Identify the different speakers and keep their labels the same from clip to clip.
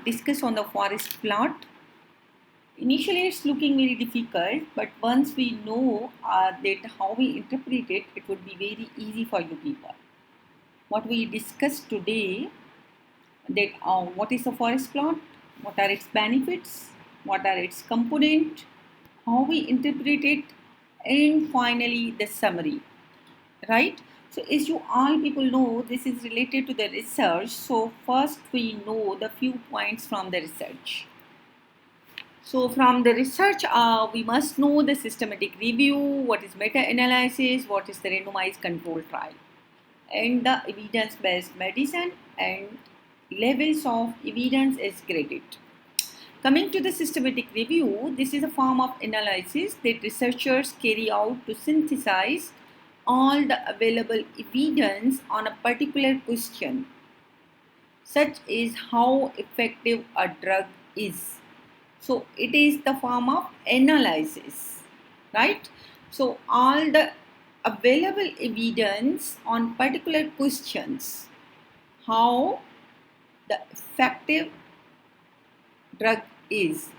Speaker 1: Discuss on the forest plot. Initially, it's looking very difficult, but once we know that how we interpret it, it would be very easy for you people. What we discussed today, that what is the forest plot, what are its benefits, what are its components, how we interpret it, and finally the summary, right? So as you all people know, this is related to the research. So first we know the few points from the research. So from the research, we must know the systematic review, what is meta-analysis, what is the randomized control trial, and the evidence-based medicine and levels of evidence is graded. Coming to the systematic review, this is a form of analysis that researchers carry out to synthesize all the available evidence on a particular question, such as how effective a drug is. So it is the form of analysis, right? So all the available evidence on particular questions, how the effective drug is.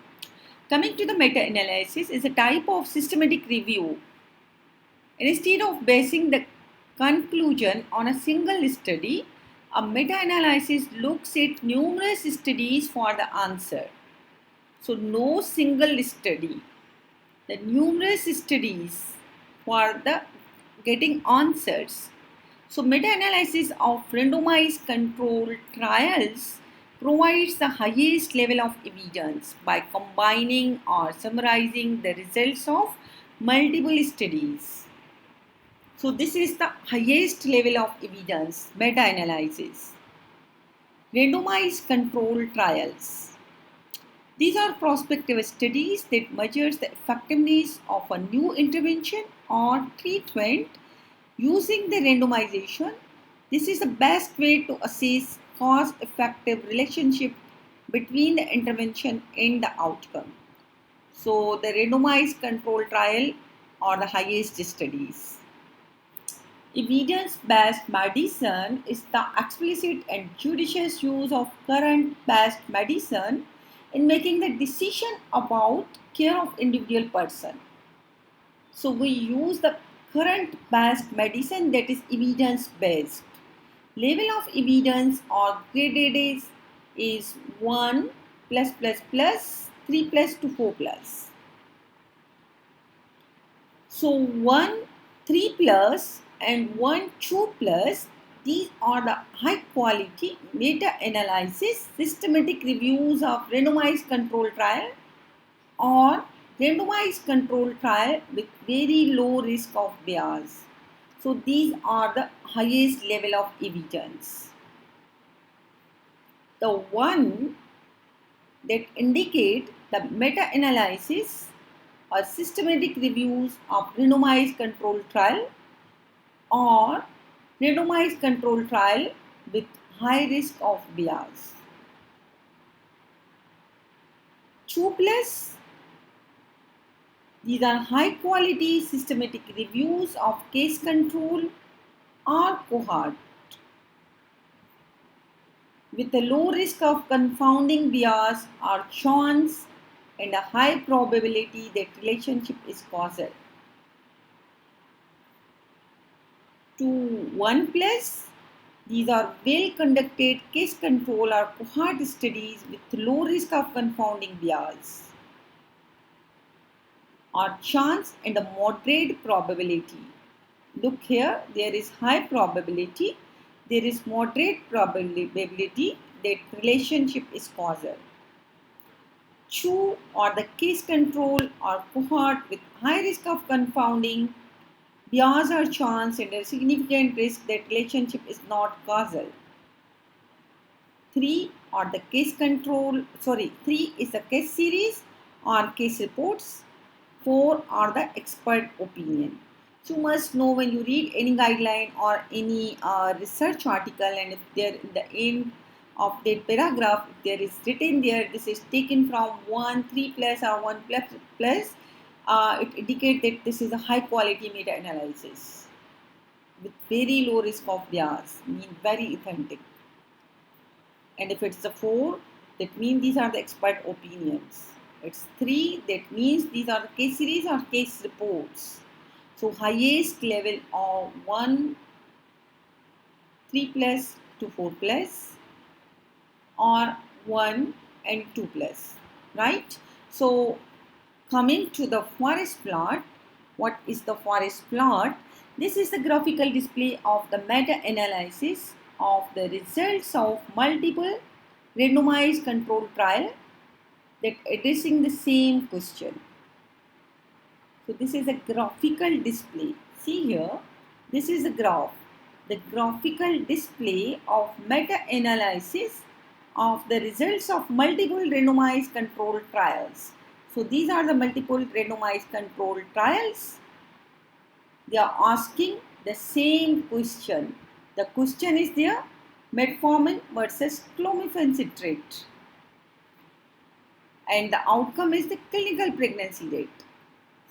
Speaker 1: Coming to the meta-analysis is a type of systematic review. Instead of basing the conclusion on a single study, a meta-analysis looks at numerous studies for the answer. So no single study, the numerous studies for the getting answers. So meta-analysis of randomized controlled trials provides the highest level of evidence by combining or summarizing the results of multiple studies. So this is the highest level of evidence, meta-analysis. Randomized controlled trials. These are prospective studies that measures the effectiveness of a new intervention or treatment using the randomization. This is the best way to assess cause-effective relationship between the intervention and the outcome. So the randomized control trial are the highest studies. Evidence-based medicine is the explicit and judicious use of current-based medicine in making the decision about care of individual person. So we use the current-based medicine that is evidence-based. Level of evidence or graded is 1 plus plus plus 3 plus to 4 plus. So 1 3 plus and 1 2 plus, these are the high quality meta-analysis systematic reviews of randomized control trial or randomized control trial with very low risk of bias. So these are the highest level of evidence. The one that indicate the meta-analysis or systematic reviews of randomized control trial or randomized control trial with high risk of bias. 2 plus, these are high quality systematic reviews of case control or cohort with a low risk of confounding bias or chance and a high probability that relationship is causal. To 1 plus, these are well conducted case control or cohort studies with low risk of confounding bias or chance and a moderate probability. Look here, there is high probability, there is moderate probability that relationship is causal. 2 or the case control or cohort with high risk of confounding bias or chance and a significant risk that relationship is not causal. 3 or the case control, 3 is the case series or case reports. 4 are the expert opinion. So you must know when you read any guideline or any research article, and if there in the end of that paragraph, if there is written there, this is taken from 1 3 plus or 1 plus, it indicates that this is a high quality meta-analysis with very low risk of bias, mean very authentic. And if it's a 4, That means these are the expert opinions. It's 3, that means these are the case series or case reports. So highest level of 1, 3 plus to 4 plus, or 1 and 2 plus, right? So coming to the forest plot, what is the forest plot? This is the graphical display of the meta-analysis of the results of multiple randomized controlled trial that addressing the same question. So this is a graphical display. See here, this is a graph. The graphical display of meta-analysis of the results of multiple randomized controlled trials. So these are the multiple randomized controlled trials. They are asking the same question. The question is there, metformin versus clomiphene citrate. And the outcome is the clinical pregnancy rate.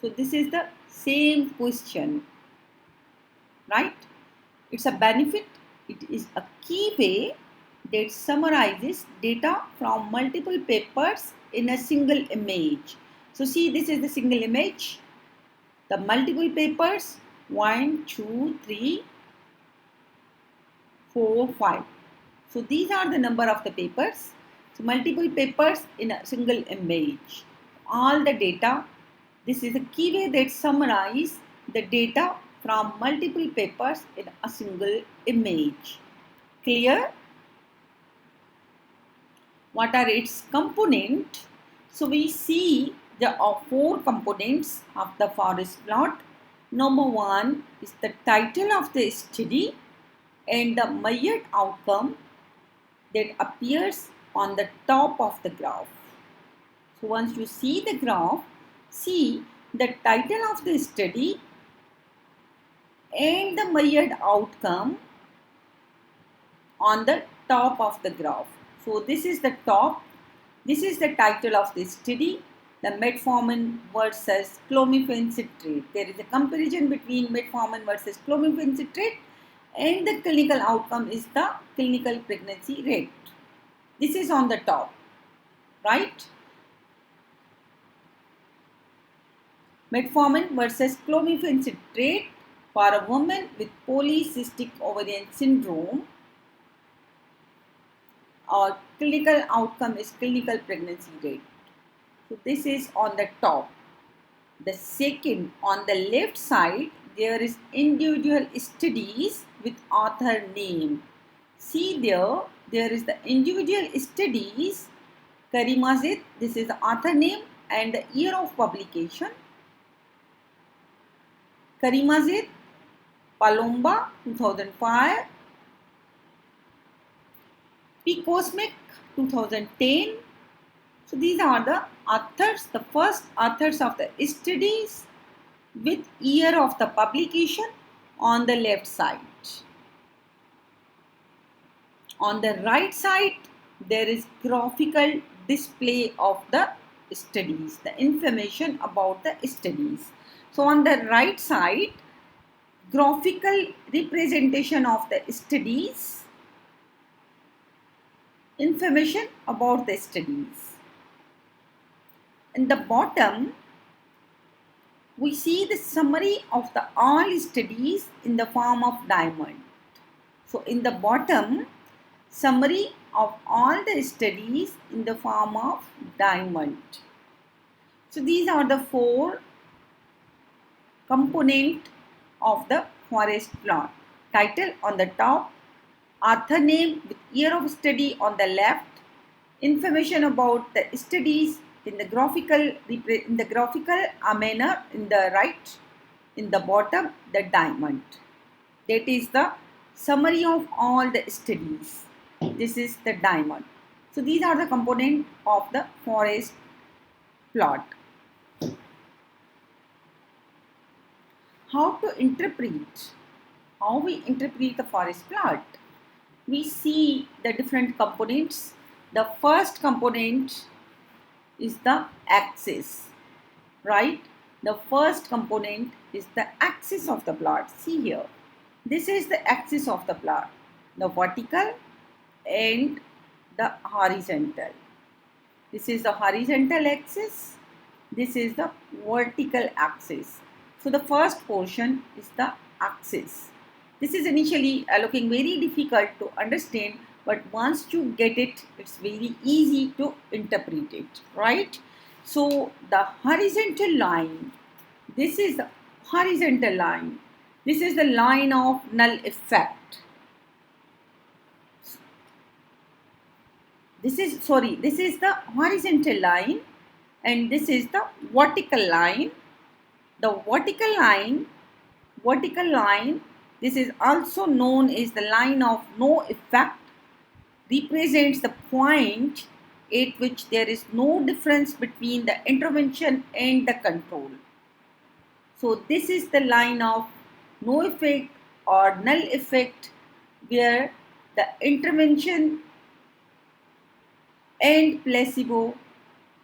Speaker 1: So this is the same question, right? It's a benefit. It is a key way that summarizes data from multiple papers in a single image. So see, this is the single image. The multiple papers, 1, 2, 3, 4, 5. So these are the number of the papers. So multiple papers in a single image. All the data. This is a key way that summarizes the data from multiple papers in a single image. Clear? What are its components? So we see there are 4 components of the forest plot. Number 1 is the title of the study and the measured outcome that appears on the top of the graph. So once you see the graph, see the title of the study and the measured outcome on the top of the graph. So this is the top. This is the title of the study, the metformin versus clomiphene citrate. There is a comparison between metformin versus clomiphene citrate, and the clinical outcome is the clinical pregnancy rate. This is on the top, right? Metformin versus clomiphene citrate for a woman with polycystic ovarian syndrome. Our clinical outcome is clinical pregnancy rate. So this is on the top. The second, on the left side, there is individual studies with author name. See there is the individual studies, Karimazid, this is the author name and the year of publication. Karimazid, Palomba, 2005. P. Cosmic, 2010. So these are the authors, the first authors of the studies with year of the publication on the left side. On the right side, there is graphical display of the studies, the information about the studies. So on the right side, graphical representation of the studies, information about the studies. In the bottom, we see the summary of the all studies in the form of diamond. So in the bottom, summary of all the studies in the form of diamond. So these are the 4 components of the forest plot. Title on the top, author name with year of study on the left, information about the studies in the graphical manner in the right, in the bottom the diamond. That is the summary of all the studies. This is the diamond. So these are the components of the forest plot. How to interpret? How we interpret the forest plot? We see the different components. The first component is the axis, right? The first component is the axis of the plot. See here, this is the axis of the plot, the vertical and the horizontal. This is the horizontal axis. This is the vertical axis. So the first portion is the axis. This is initially looking very difficult to understand, but once you get it, it's very easy to interpret it, right? So the horizontal line, this is the horizontal line. This is the line of null effect. This is the horizontal line, and this is the vertical line. The vertical line, this is also known as the line of no effect, represents the point at which there is no difference between the intervention and the control. So this is the line of no effect or null effect, where the intervention and placebo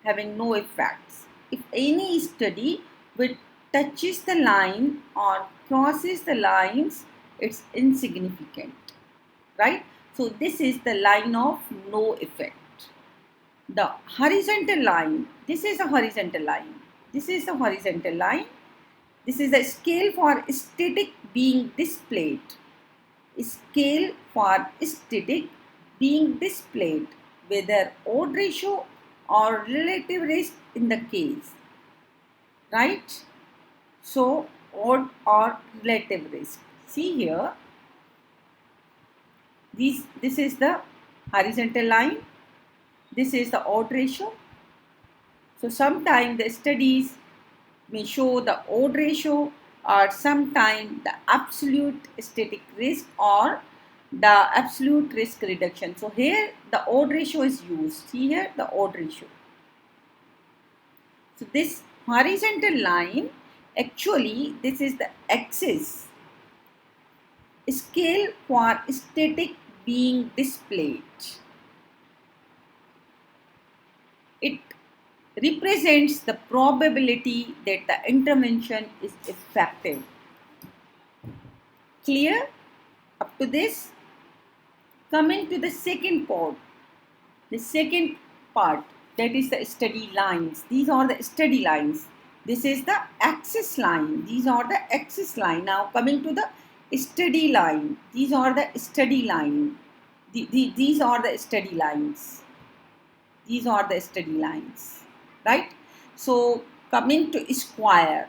Speaker 1: having no effects. If any study which touches the line or crosses the lines, it's insignificant, right? So this is the line of no effect. The horizontal line, this is a horizontal line. This is the horizontal line. This is the scale for static being displayed. Scale for static being displayed, whether odd ratio or relative risk in the case, right? So odd or relative risk. See here, this is the horizontal line. This is the odd ratio. So sometimes the studies may show the odd ratio, or sometimes the absolute static risk or the absolute risk reduction. So here the odd ratio is used. See here the odd ratio. So this horizontal line, actually this is the axis scale for static being displayed. It represents the probability that the intervention is effective. Clear up to this? Coming to the second part. The second part, that is the study lines. These are the study lines. This is the axis line. These are the axis line. Now coming to the study line. These are the study line. These are the study lines. These are the study lines, right? So coming to square.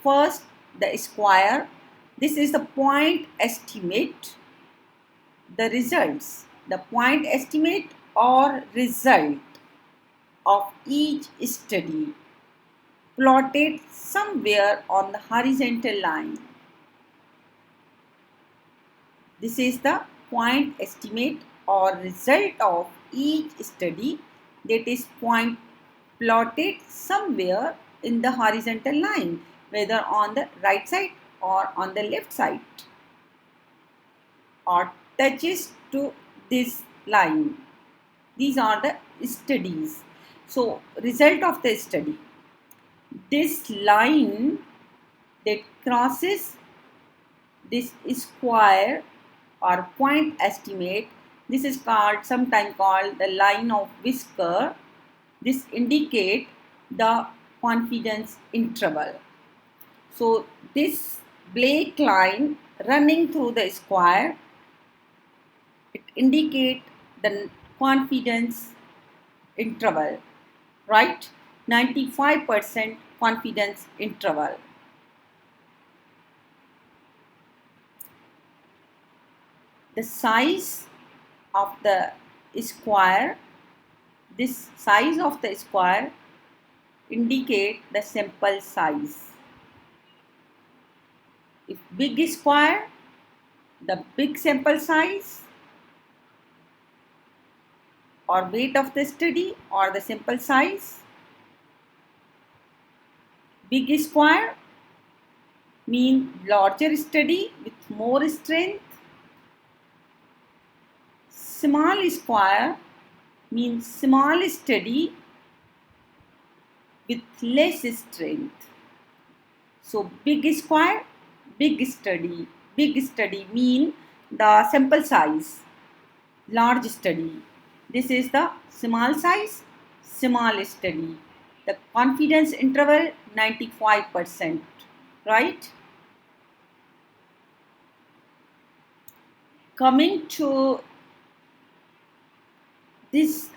Speaker 1: First, the square. This is the point estimate. The results. The point estimate or result of each study plotted somewhere on the horizontal line. This is the point estimate or result of each study, that is point plotted somewhere in the horizontal line, whether on the right side or on the left side, or touches to this line. These are the studies. So result of the study, this line that crosses this square or point estimate, this is called, sometimes called the line of whisker. This indicate the confidence interval. So this black line running through the square, it indicate the confidence interval, right? 95% confidence interval. The size of the square, this size of the square indicate the sample size. If big square, the big sample size or weight of the study or the sample size. Big square mean larger study with more strength. Small square means small study with less strength. So big square, big study. Big study mean the sample size, large study. This is the small size, small study. The confidence interval 95%, right? Coming to this,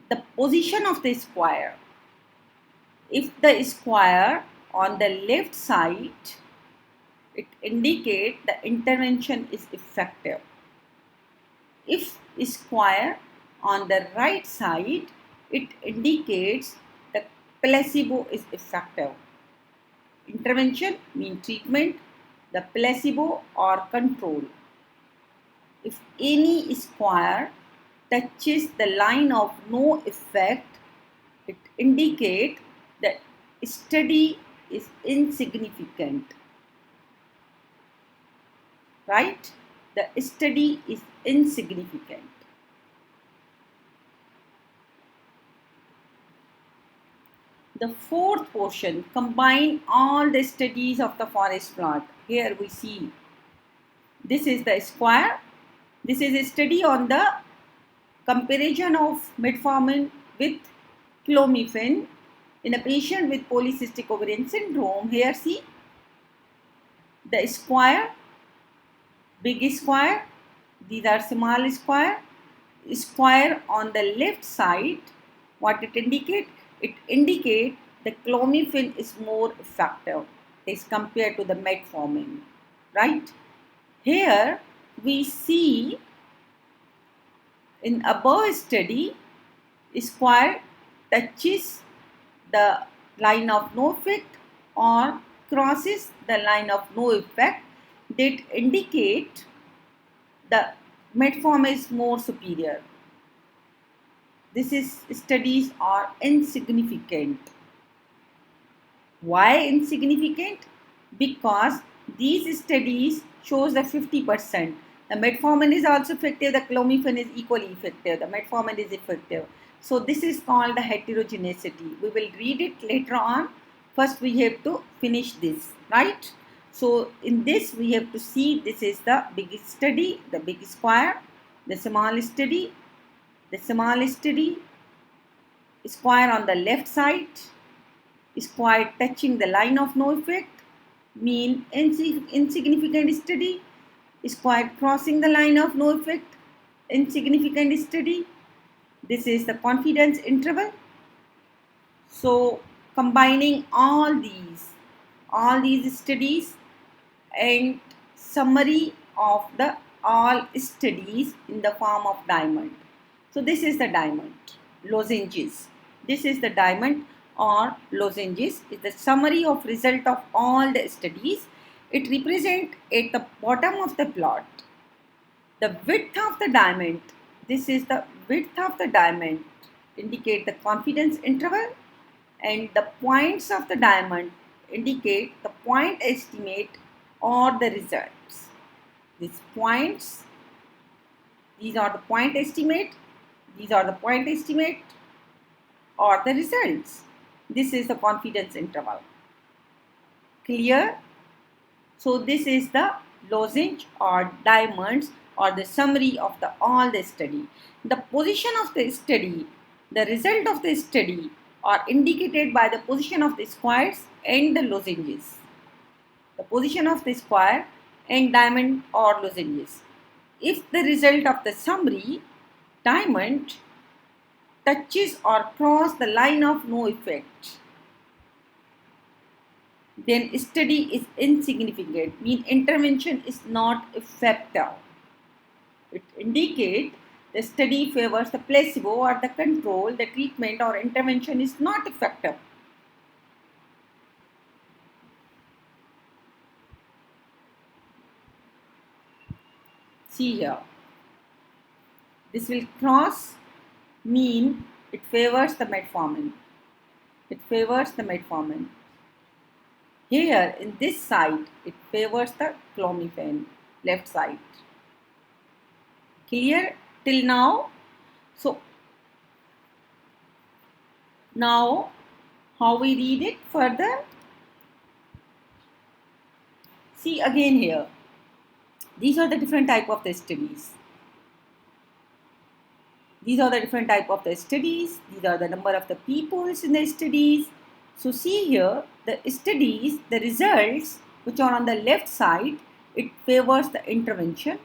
Speaker 1: the position of the square. If the square on the left side, it indicates the intervention is effective. If square on the right side, it indicates the placebo is effective. Intervention means treatment, the placebo or control. If any square touches the line of no effect, it indicates that study is insignificant. Right? The study is insignificant. The fourth portion, combine all the studies of the forest plot. Here we see, this is the square. This is a study on the comparison of metformin with clomiphene in a patient with polycystic ovarian syndrome. Here see, the square, big square, these are small square. Square on the left side, what it indicates? It indicates the clomiphene is more effective as compared to the metformin, right? Here we see in above study, square touches the line of no effect or crosses the line of no effect, that indicate the metformin is more superior. This studies are insignificant. Why insignificant? Because these studies shows the 50%. The metformin is also effective, the clomiphene is equally effective, the metformin is effective. So this is called the heterogeneity. We will read it later on. First we have to finish this, right? So in this we have to see, this is the big study, the big square, the small study, square on the left side, square touching the line of no effect, mean insignificant study, square crossing the line of no effect, insignificant study. This is the confidence interval. So combining all these studies and summary of the all studies in the form of diamond. So this is the diamond, lozenges. This is the diamond or lozenges, is the summary of result of all the studies. It represents at the bottom of the plot the width of the diamond. This is the width of the diamond, indicate the confidence interval, and the points of the diamond indicate the point estimate or the results. These points, these are the point estimate, these are the point estimate or the results. This is the confidence interval. Clear? So this is the lozenge or diamonds or the summary of the all the study. The position of the study, the result of the study are indicated by the position of the squares and the lozenges. The position of the square and diamond or lozenges. If the result of the summary, diamond, touches or cross the line of no effect, then study is insignificant, mean intervention is not effective. It indicates the study favors the placebo or the control, the treatment or intervention is not effective. See here, this will cross, mean it favors the metformin. It favors the metformin. Here in this side, it favors the clomiphene, left side. Clear till now? So now how we read it further? See again here. These are the different type of the studies. These are the different type of the studies. These are the number of the peoples in the studies. So see here, the studies, the results which are on the left side, it favors the intervention.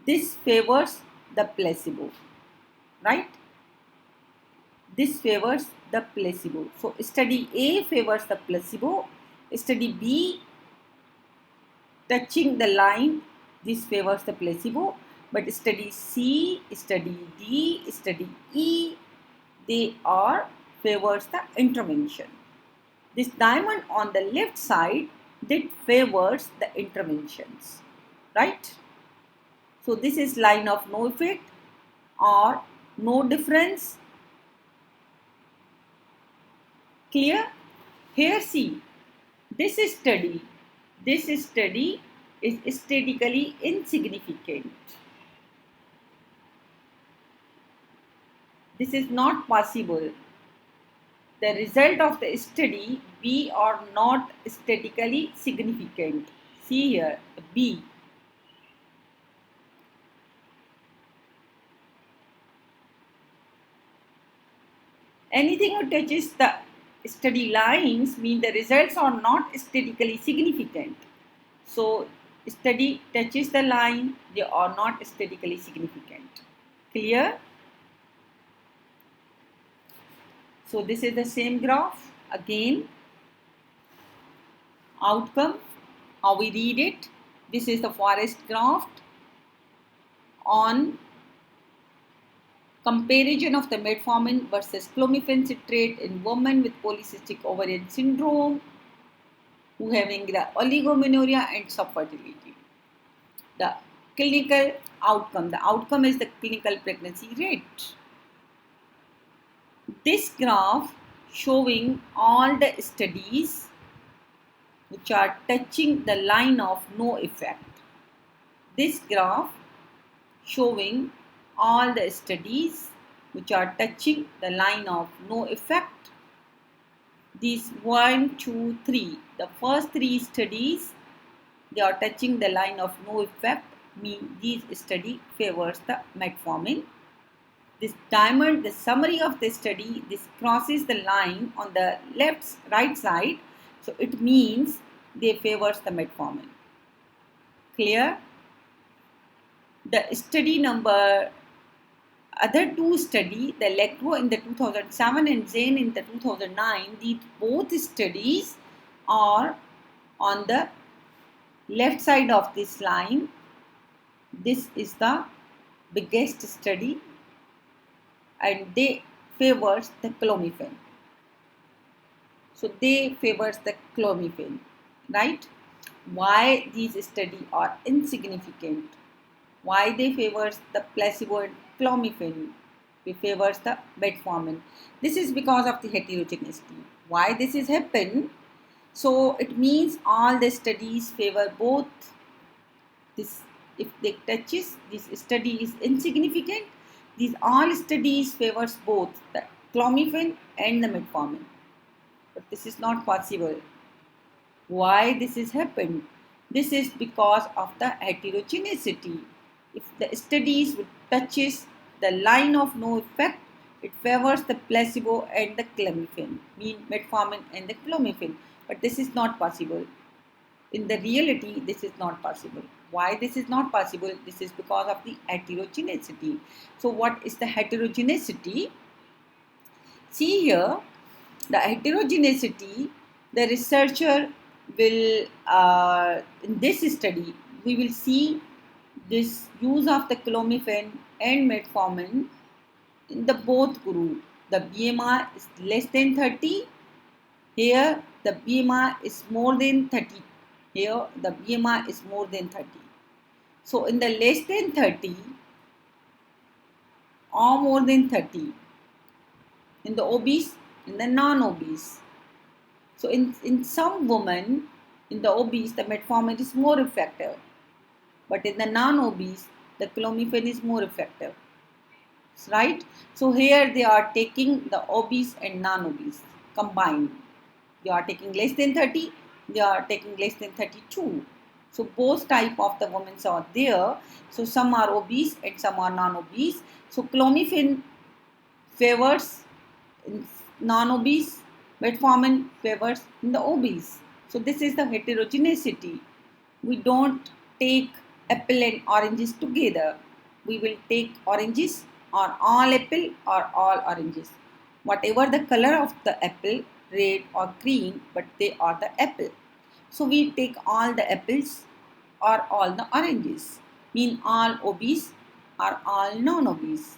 Speaker 1: This favors the placebo, right? This favors the placebo. So study A favors the placebo. Study B touching the line, this favors the placebo. But study C, study D, study E, they are favors the intervention. This diamond on the left side, that favors the interventions, right? So this is line of no effect or no difference. Clear? Here see, this study is statistically insignificant. This is not possible. The result of the study B are not statistically significant. See here, B. Anything that touches the study lines mean the results are not statistically significant. So study touches the line, they are not statistically significant. Clear? So this is the same graph again. Outcome, how we read it. This is the forest graph on comparison of the metformin versus clomiphene citrate in women with polycystic ovarian syndrome who having the oligomenorrhea and subfertility. The clinical outcome. The outcome is the clinical pregnancy rate. This graph showing all the studies which are touching the line of no effect. This graph showing all the studies which are touching the line of no effect. These 1, 2, 3. The first 3 studies, they are touching the line of no effect, mean these study favors the metformin. This diamond, the summary of the study, this crosses the line on the right side. So it means they favors the metformin. Clear? The study number, other 2 study, the Electro in the 2007 and Zen in the 2009, these both studies are on the left side of this line. This is the biggest study and they favors the clomiphene. So they favors the clomiphene, right? Why these studies are insignificant? Why they favors the placebo and clomiphene? They favors the metformin. This is because of the heterogeneity. Why this is happen? So it means all the studies favor both. This, if they touches, this study is insignificant. These all studies favors both the clomiphene and the metformin. But this is not possible. Why this is happened? This is because of the heterogeneity. If the studies touches the line of no effect, it favors the placebo and the clomiphene, mean metformin and the clomiphene. But this is not possible. In the reality, this is not possible. Why this is not possible? This is because of the heterogeneity. So what is the heterogeneity? See here, the heterogeneity, the researcher will, in this study, we will see this use of the clomiphene and metformin in the both group. The BMI is less than 30. Here, the BMI is more than 30. Here, the BMI is more than 30. So, in the less than 30 or more than 30, in the obese, in the non-obese. So, in some women, in the obese, the metformin is more effective. But in the non-obese, the clomiphene is more effective. Right? So, here they are taking the obese and non-obese combined. They are taking less than 30, they are taking less than 32. So both type of the women are there. So some are obese and some are non-obese. So clomiphene favors in non-obese, metformin favors in the obese. So this is the heterogeneity. We don't take apple and oranges together. We will take oranges or all apple or all oranges. Whatever the color of the apple, red or green, but they are the apple. So we take all the apples or all the oranges. Mean all obese or all non-obese.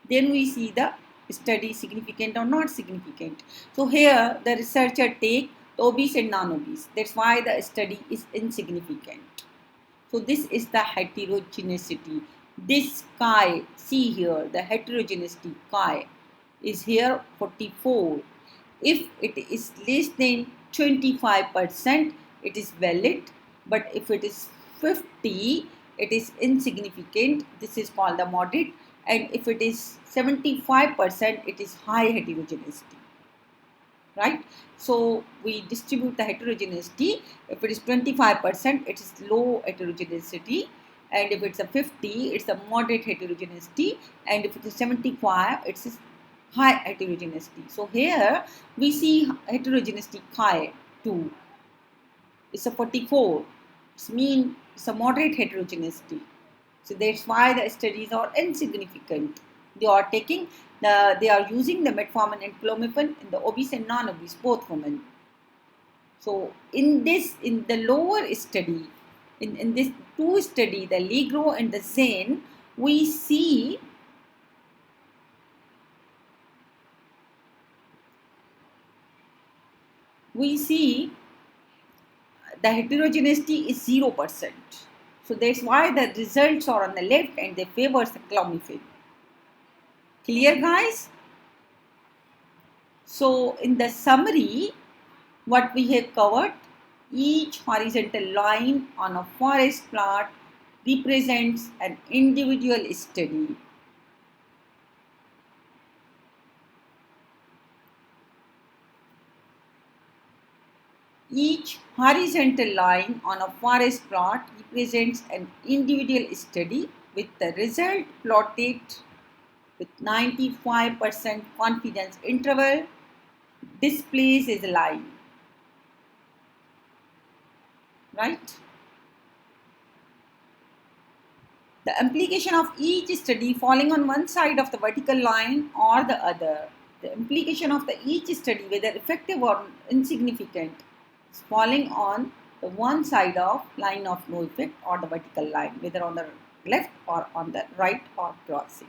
Speaker 1: Then we see the study significant or not significant. So here the researcher take the obese and non-obese. That's why the study is insignificant. So this is the heterogeneity. This chi, see here, the heterogeneity chi is here 44. If it is less than 25%, it is valid. But if it is 50, it is insignificant. This is called the moderate. And if it is 75%, it is high heterogeneity. Right? So we distribute the heterogeneity. If it is 25%, it is low heterogeneity. And if it's a 50, it's a moderate heterogeneity. And if it is 75, it's high heterogeneity. So here we see heterogeneity chi 2. It's a 44. It's a moderate heterogeneity. So that's why the studies are insignificant. They are using the metformin and clomiphene in the obese and non-obese, both women. So in the lower study, in this two study, the Ligro and the Zane, we see the heterogeneity is 0%. So that's why the results are on the left and they favor the clomiphene. Clear, guys? So in the summary, what we have covered, each horizontal line on a forest plot represents an individual study. Each horizontal line on a forest plot represents an individual study with the result plotted with 95% confidence interval. Displays is a line. Right? The implication of each study falling on one side of the vertical line or the other. The implication of each study, whether effective or insignificant, is falling on the one side of line of no effect or the vertical line, whether on the left or on the right or crossing.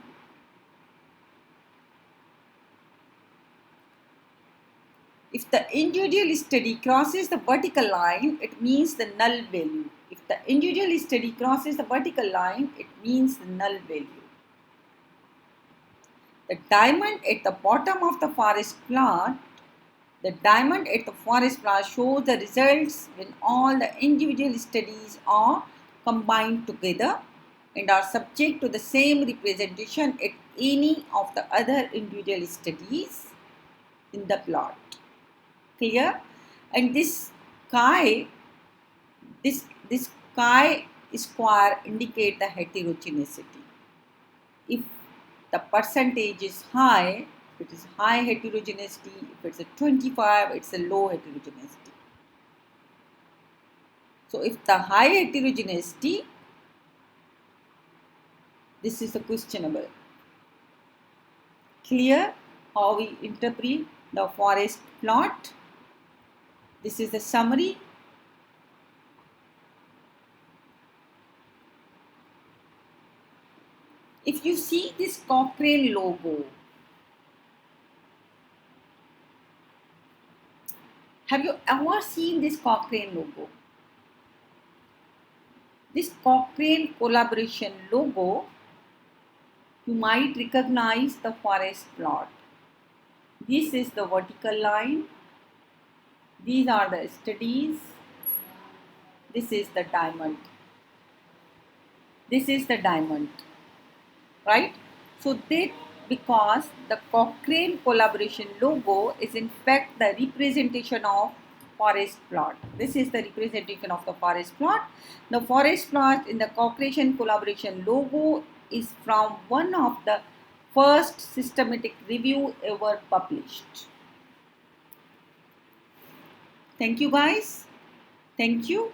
Speaker 1: If the individual study crosses the vertical line, it means the null value. If the individual study crosses the vertical line, it means the null value. The diamond at the bottom of the forest plot, shows the results when all the individual studies are combined together and are subject to the same representation at any of the other individual studies in the plot. Clear? And this chi square indicate the heterogeneity. If the percentage is high, it is high heterogeneity. If it's a 25, it's a low heterogeneity. So if the high heterogeneity, this is a questionable. Clear how we interpret the forest plot? This is the summary. If you see this Cochrane logo, have you ever seen this Cochrane logo? This Cochrane collaboration logo, you might recognize the forest plot. This is the vertical line. These are the studies. This is the diamond. This is the diamond. Right? So that because the Cochrane collaboration logo is in fact the representation of forest plot. This is the representation of the forest plot. The forest plot in the cooperation collaboration logo is from one of the first systematic review ever published. Thank you guys. Thank you.